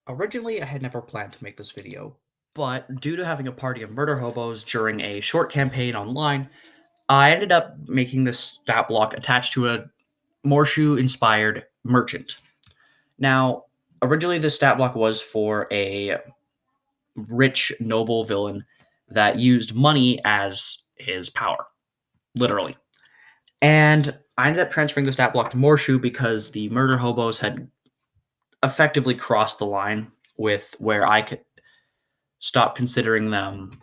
Originally, I had never planned to make this video, but due to having a party of murder hobos during a short campaign online, I ended up making this stat block attached to a Morshu inspired merchant. Now, originally, this stat block was for a rich, noble villain that used money as his power, literally. And I ended up transferring the stat block to Morshu because the murder hobos had effectively crossed the line with where I could stop considering them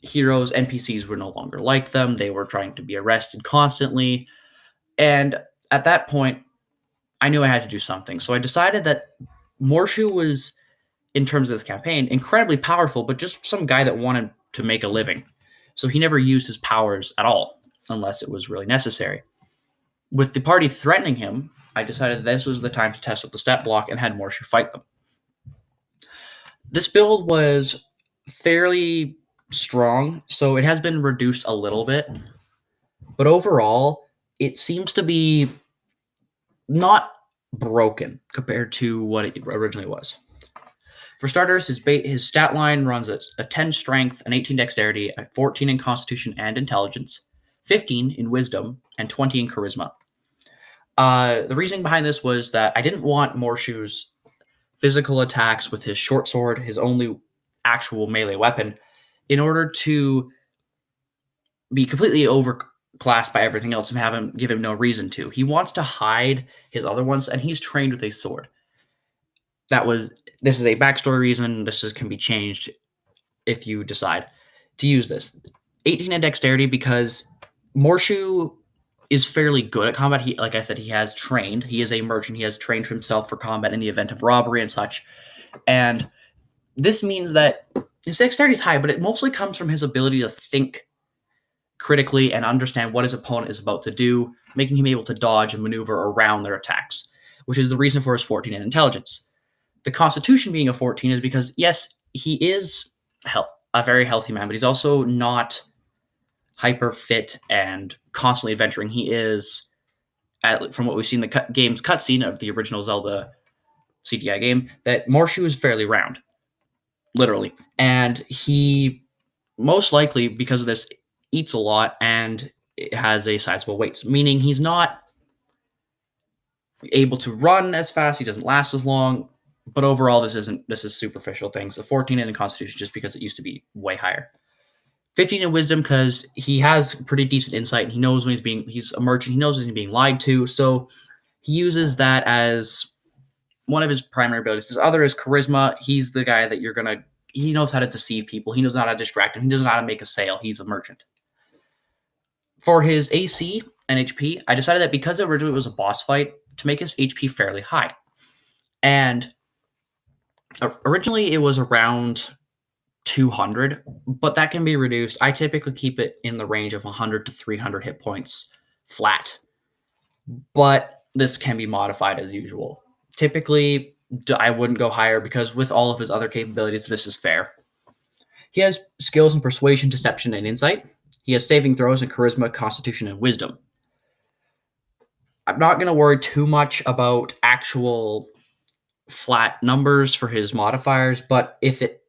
heroes. NPCs were no longer like them. They were trying to be arrested constantly. And at that point, I knew I had to do something. So I decided that Morshu was, in terms of this campaign, incredibly powerful, but just some guy that wanted to make a living. So he never used his powers at all, unless it was really necessary. With the party threatening him, I decided this was the time to test out the stat block and had Morshu fight them. This build was fairly strong, so it has been reduced a little bit. But overall, it seems to be not broken compared to what it originally was. For starters, his stat line runs a 10 strength, an 18 dexterity, a 14 in constitution and intelligence, 15 in wisdom, and 20 in charisma. The reasoning behind this was that I didn't want Morshu's physical attacks with his short sword, his only actual melee weapon, in order to be completely overclassed by everything else and give him no reason to. He wants to hide his other ones, and he's trained with a sword. This is a backstory reason. Can be changed if you decide to use this. 18 in dexterity because Morshu is fairly good at combat. Like I said, he has trained. He is a merchant. He has trained himself for combat in the event of robbery and such. And this means that his dexterity is high, but it mostly comes from his ability to think critically and understand what his opponent is about to do, making him able to dodge and maneuver around their attacks, which is the reason for his 14 in intelligence. The constitution being a 14 is because, yes, he is a very healthy man, but he's also not hyper fit and constantly adventuring. He is, from what we've seen in the game's cutscene of the original Zelda CDI game, that Morshu is fairly round, literally. And he most likely, because of this, eats a lot and has a sizable weight, meaning he's not able to run as fast. He doesn't last as long. But overall, this is superficial things. The 14 in the Constitution just because it used to be way higher. 15 in Wisdom because he has pretty decent insight and he knows when he's a merchant. He knows when he's being lied to, so he uses that as one of his primary abilities. His other is Charisma. He's the guy that he knows how to deceive people. He knows how to distract them. He doesn't know how to make a sale. He's a merchant. For his AC and HP, I decided that because originally it was a boss fight, to make his HP fairly high. And originally, it was around 200, but that can be reduced. I typically keep it in the range of 100 to 300 hit points flat, but this can be modified as usual. Typically, I wouldn't go higher because with all of his other capabilities, this is fair. He has skills in persuasion, deception, and insight. He has saving throws in charisma, constitution, and wisdom. I'm not going to worry too much about actual flat numbers for his modifiers, but if it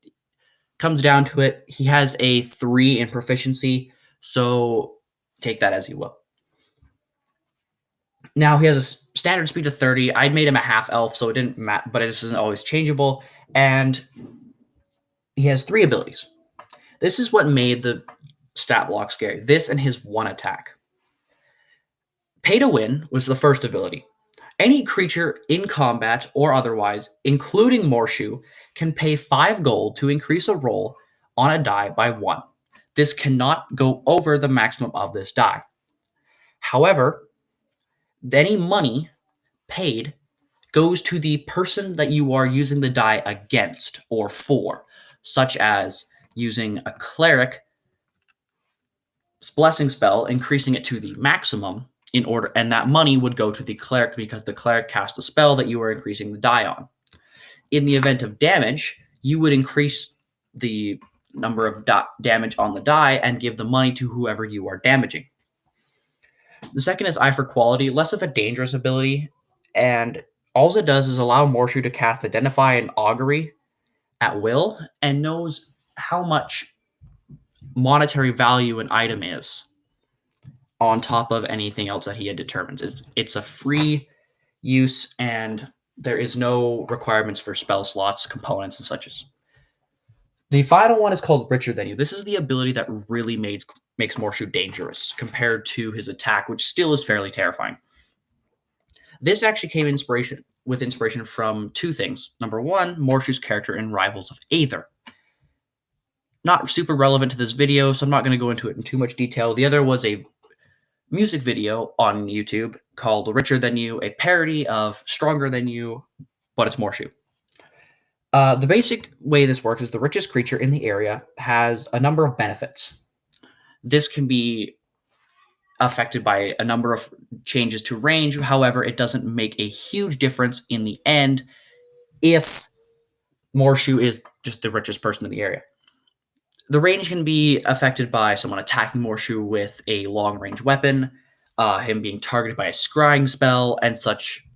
comes down to it, he has a 3 in proficiency, so take that as you will. Now he has a standard speed of 30. I'd made him a half elf, so it didn't matter, but this isn't always changeable, and he has 3 abilities. This is what made the stat block scary. This and his 1 attack. Pay to win was the first ability. Any creature in combat or otherwise, including Morshu, can pay 5 gold to increase a roll on a die by 1. This cannot go over the maximum of this die. However, any money paid goes to the person that you are using the die against or for, such as using a cleric blessing spell, increasing it to the maximum, and that money would go to the cleric because the cleric cast a spell that you are increasing the die on. In the event of damage, you would increase the number of damage on the die and give the money to whoever you are damaging. The second is Eye for Quality, less of a dangerous ability, and All it does is allow Morshu to cast Identify and Augury at will and knows how much monetary value an item is on top of anything else that he had determines. It's a free use, and there is no requirements for spell slots, components, and such as. The final one is called Richer Than You. This is the ability that really makes Morshu dangerous compared to his attack, which still is fairly terrifying. This actually came with inspiration from two things. Number one, Morshu's character in Rivals of Aether. Not super relevant to this video, so I'm not going to go into it in too much detail. The other was a music video on YouTube called Richer Than You, a parody of Stronger Than You, but it's Morshu. The basic way this works is the richest creature in the area has a number of benefits. This can be affected by a number of changes to range. However, it doesn't make a huge difference in the end if Morshu is just the richest person in the area. The range can be affected by someone attacking Morshu with a long-range weapon, him being targeted by a scrying spell, and such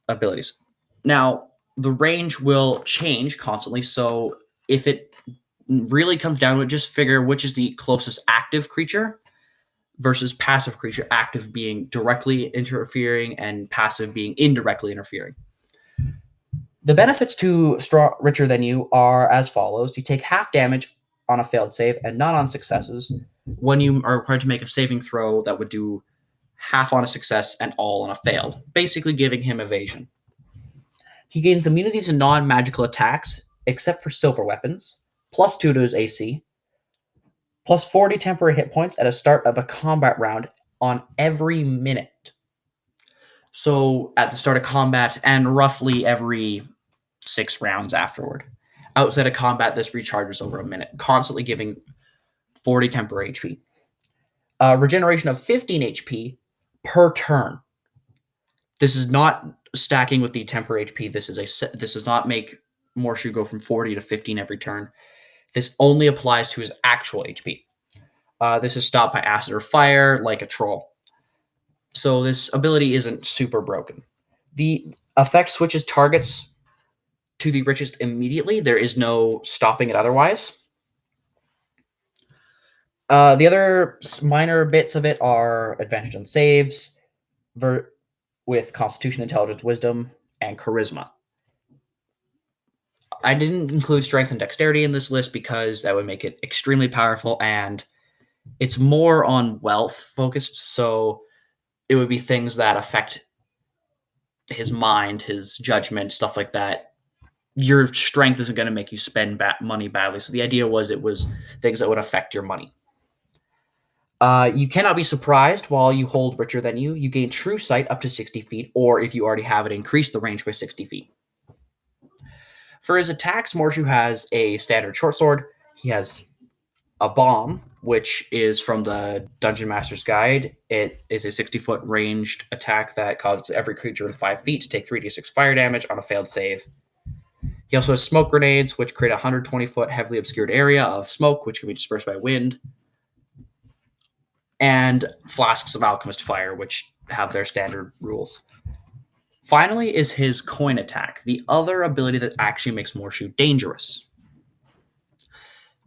abilities. Now, the range will change constantly, so if it really comes down to it, just figure which is the closest active creature versus passive creature, active being directly interfering and passive being indirectly interfering. The benefits to Richer Than You are as follows. You take half damage on a failed save and none on successes when you are required to make a saving throw that would do half on a success and all on a failed, basically giving him evasion. He gains immunity to non-magical attacks, except for silver weapons, +2 to his AC, +40 temporary hit points at the start of a combat round on every minute. So at the start of combat and roughly every 6 rounds afterward. Outside of combat, this recharges over a minute, constantly giving 40 temporary HP. Regeneration of 15 HP per turn. This is not stacking with the temporary HP. This does not make Morshu go from 40 to 15 every turn. This only applies to his actual HP. This is stopped by acid or fire, like a troll. So this ability isn't super broken. The effect switches targets to the richest immediately. There is no stopping it otherwise. The other minor bits of it are advantage on saves, with Constitution, Intelligence, Wisdom, and Charisma. I didn't include Strength and Dexterity in this list because that would make it extremely powerful, and it's more on wealth focused, so it would be things that affect his mind, his judgment, stuff like that. Your strength isn't going to make you spend money badly, so the idea was it was things that would affect your money. You cannot be surprised while you hold Richer Than You. You gain True Sight up to 60 feet, or if you already have it, increase the range by 60 feet. For his attacks, Morshu has a standard short sword. He has a bomb, which is from the Dungeon Master's Guide. It is a 60-foot ranged attack that causes every creature in 5 feet to take 3d6 fire damage on a failed save. He also has smoke grenades, which create a 120-foot heavily obscured area of smoke, which can be dispersed by wind. And flasks of alchemist fire, which have their standard rules. Finally is his coin attack, the other ability that actually makes Morshu dangerous.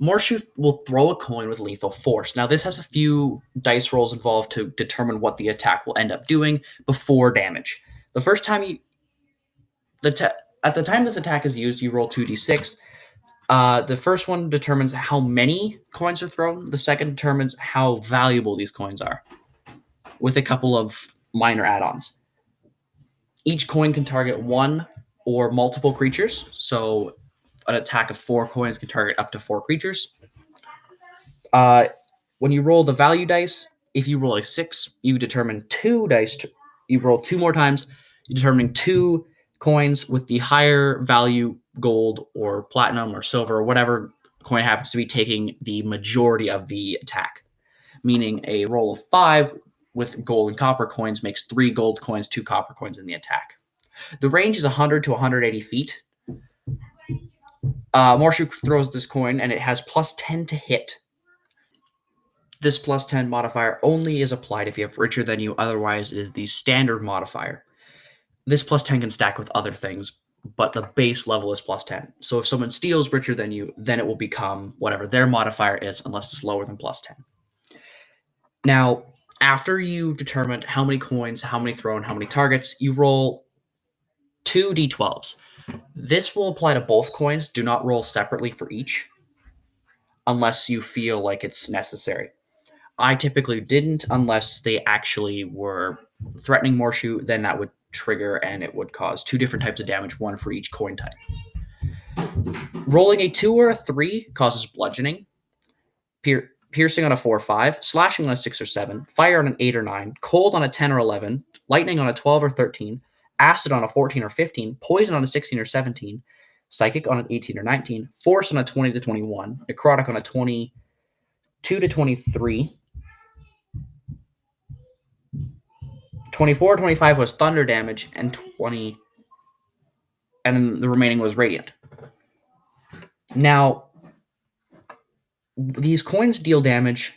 Morshu will throw a coin with lethal force. Now, this has a few dice rolls involved to determine what the attack will end up doing before damage. The first time at the time this attack is used, you roll 2d6. The first one determines how many coins are thrown. The second determines how valuable these coins are, with a couple of minor add-ons. Each coin can target one or multiple creatures, so an attack of 4 coins can target up to 4 creatures. When you roll the value dice, if you roll a 6, you determine 2 dice. You roll 2 more times, you're determining 2 coins with the higher value gold or platinum or silver or whatever coin happens to be taking the majority of the attack. Meaning a roll of 5 with gold and copper coins makes 3 gold coins, 2 copper coins in the attack. The range is 100 to 180 feet. Morshu throws this coin, and it has +10 to hit. This +10 modifier only is applied if you have Richer Than You. Otherwise, it is the standard modifier. this plus 10 can stack with other things, but the base level is plus 10. So if someone steals richer than you, then it will become whatever their modifier is, unless it's lower than plus 10. Now, after you've determined how many coins, how many thrown, how many targets, you roll 2d12s. This will apply to both coins. Do not roll separately for each unless you feel like it's necessary. I typically didn't unless they actually were threatening Morshu, then that would trigger and it would cause two different types of damage, one for each coin type. Rolling a 2 or a 3 causes bludgeoning, piercing on a 4 or 5, slashing on a 6 or 7, fire on an 8 or 9, cold on a 10 or 11, lightning on a 12 or 13, acid on a 14 or 15, poison on a 16 or 17, psychic on an 18 or 19, force on a 20 to 21, necrotic on a 22 to 23, 24 or 25 was thunder damage, and then the remaining was radiant. Now, these coins deal damage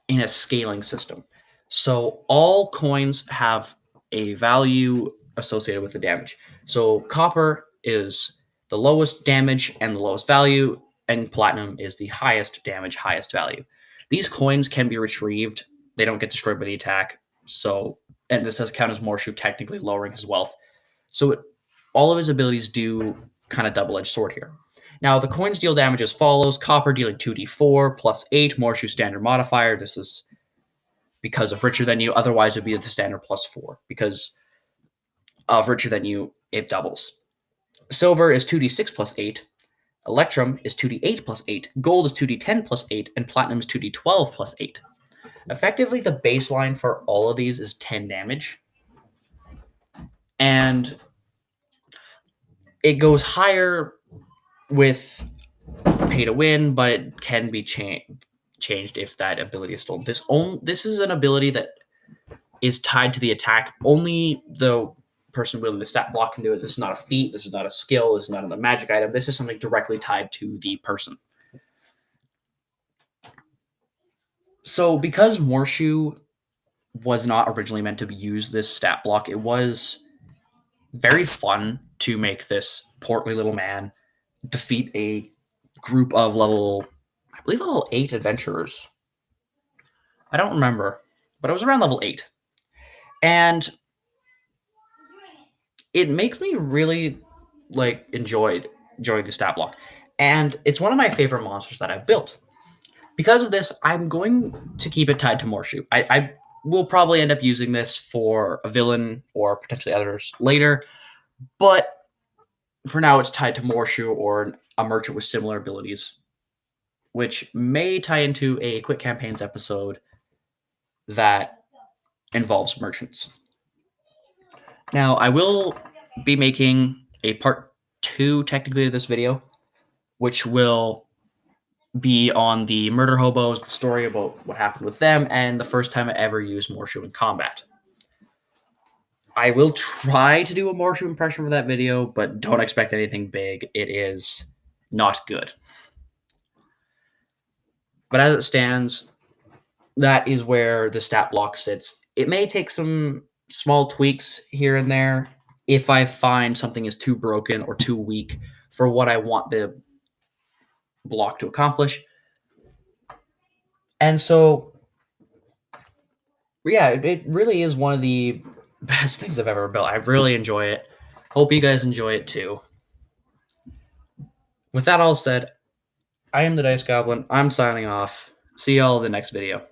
in a scaling system. So all coins have a value associated with the damage. So copper is the lowest damage and the lowest value, and platinum is the highest damage, highest value. These coins can be retrieved. They don't get destroyed by the attack. So, and this does count as Morshu technically lowering his wealth. So all of his abilities do kind of double-edged sword here. Now, the coins deal damage as follows. Copper dealing 2d4 plus 8, Morshu standard modifier. This is because of richer than you. Otherwise, it would be the standard plus 4. Because of richer than you, it doubles. Silver is 2d6 plus 8. Electrum is 2d8 plus 8. Gold is 2d10 plus 8. And platinum is 2d12 plus 8. Effectively, the baseline for all of these is 10 damage. And it goes higher with pay to win, but it can be changed if that ability is stolen. This is an ability that is tied to the attack. Only the person wielding the stat block can do it. This is not a feat. This is not a skill. This is not a magic item. This is something directly tied to the person. So because Morshu was not originally meant to use this stat block, it was very fun to make this portly little man defeat a group of level 8 adventurers. I don't remember, but it was around level 8. And it makes me really enjoy the stat block. And it's one of my favorite monsters that I've built. Because of this, I'm going to keep it tied to Morshu. I will probably end up using this for a villain or potentially others later, but for now it's tied to Morshu or a merchant with similar abilities, which may tie into a Quick Campaigns episode that involves merchants. Now, I will be making a part 2 technically to this video, which will be on the murder hobos, the story about what happened with them, and the first time I ever used Morshu in combat. I will try to do a Morshu impression for that video, but don't expect anything big. It is not good. But as it stands, that is where the stat block sits. It may take some small tweaks here and there if I find something is too broken or too weak for what I want the block to accomplish. And so, yeah, it really is one of the best things I've ever built. I really enjoy it. Hope you guys enjoy it too. With that all said, I am the Dice Goblin. I'm signing off. See y'all in the next video.